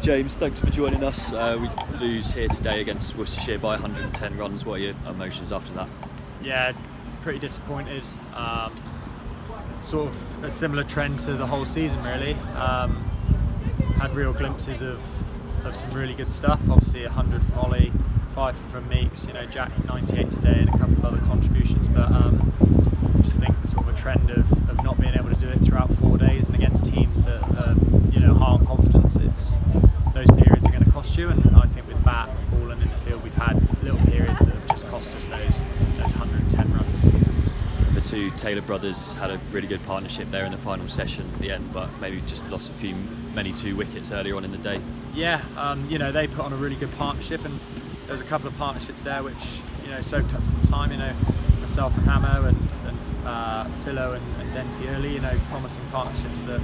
James, thanks for joining us. We lose here today against Worcestershire by 110 runs. What are your emotions after that? Yeah, pretty disappointed. Sort of a similar trend to the whole season, really. Had real glimpses of some really good stuff. Obviously, 100 from Ollie, 5 from Meeks. Jack 98 today, and a couple of other contributions. But just think sort of a trend of not being able to do it throughout 4 days and against teams that are high on confidence. It's those periods are going to cost you, and I think with bat, ball, and in the field, we've had little periods that have just cost us those 110 runs. The two Taylor brothers had a really good partnership there in the final session at the end, but maybe just lost many 2 wickets earlier on in the day. Yeah, they put on a really good partnership, and there's a couple of partnerships there which soaked up some time. Myself and Hamo and Philo and Denty early. Promising partnerships that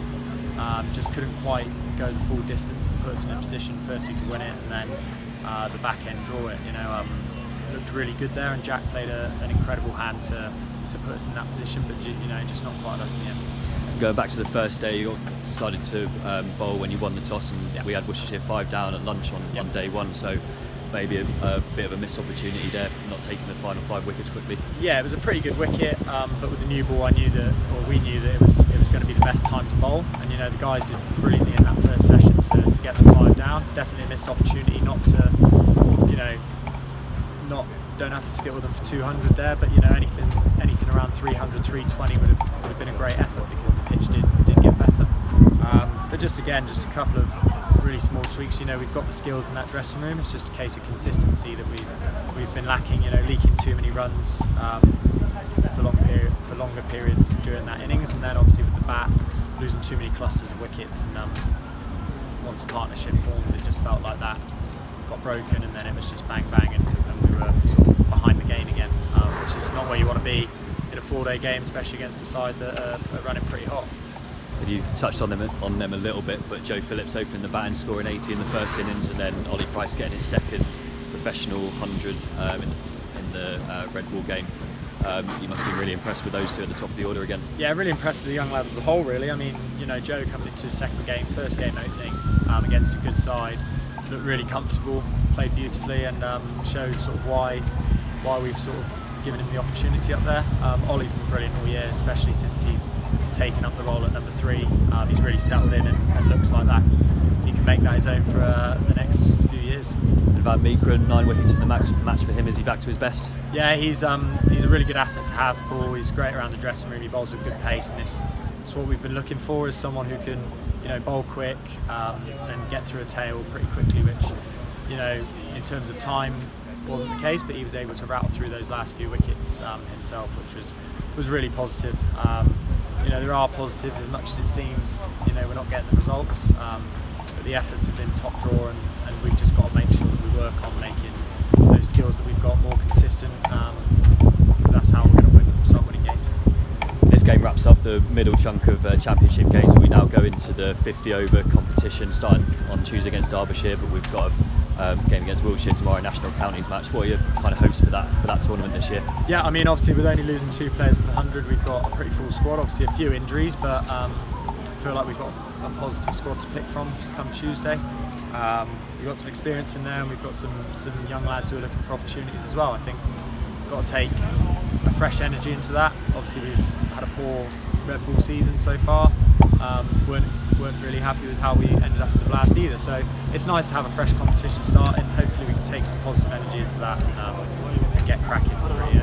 just couldn't quite go the full distance and put us in a position firstly to win it, and then the back end draw it. Looked really good there, and Jack played an incredible hand to put us in that position, but just not quite enough in the end. Going back to the first day, you decided to bowl when you won the toss, and we had Worcestershire 5 down at lunch on day one, so maybe a bit of a missed opportunity there, not taking the final 5 wickets quickly. Yeah, it was a pretty good wicket, but with the new ball, we knew that it was going to be the best time to bowl, and the guys did brilliantly in that first session to get the 5 down. Definitely a missed opportunity not to, don't have to skill them for 200 there, but anything around 300, 320 would have been a great effort because the pitch did get better. But just a couple of really small tweaks. We've got the skills in that dressing room. It's just a case of consistency that we've been lacking. Leaking too many runs for longer periods during that innings, and then obviously with the bat losing too many clusters of wickets. And once a partnership forms, it just felt like that got broken, and then it was just bang bang, and we were sort of behind the game again, which is not where you want to be in a 4-day game, especially against a side that are running pretty hot. You've touched on them a little bit, but Joe Phillips opening the bat and scoring 80 in the first innings, and then Ollie Price getting his second professional 100 in the red ball game. You must be really impressed with those two at the top of the order again. Yeah, really impressed with the young lads as a whole, really. Joe coming into his second game, first game opening against a good side, looked really comfortable, played beautifully, and showed sort of why we've sort of given him the opportunity up there. Ollie's been brilliant all year, especially since he's taken up the role at number 3. He's really settled in and looks like that he can make that his own for the next few years. And Van Meekeren, 9 wickets in the match for him. Is he back to his best? Yeah, he's a really good asset to have, Paul. He's great around the dressing room. He bowls with good pace, and it's what we've been looking for, is someone who can bowl quick and get through a tail pretty quickly, which in terms of time wasn't the case, but he was able to rattle through those last few wickets himself, which was really positive. There are positives, as much as it seems we're not getting the results, but the efforts have been top drawer, and we've just got to make sure that we work on making those skills that we've got more consistent, because that's how we're going to start winning games. This game wraps up the middle chunk of championship games, and we now go into the 50 over competition starting on Tuesday against Derbyshire, but we've got a game against Wiltshire tomorrow, national counties match. What are your kind of hopes for that tournament this year? Yeah, obviously with only losing 2 players to the 100, we've got a pretty full squad. Obviously a few injuries, but I feel like we've got a positive squad to pick from come Tuesday. We've got some experience in there, and we've got some young lads who are looking for opportunities as well. I think we've got to take a fresh energy into that. Obviously we've had a poor red ball season so far. Weren't really happy with how we ended up in the Blast either, so it's nice to have a fresh competition start, and hopefully we can take some positive energy into that and get cracking pretty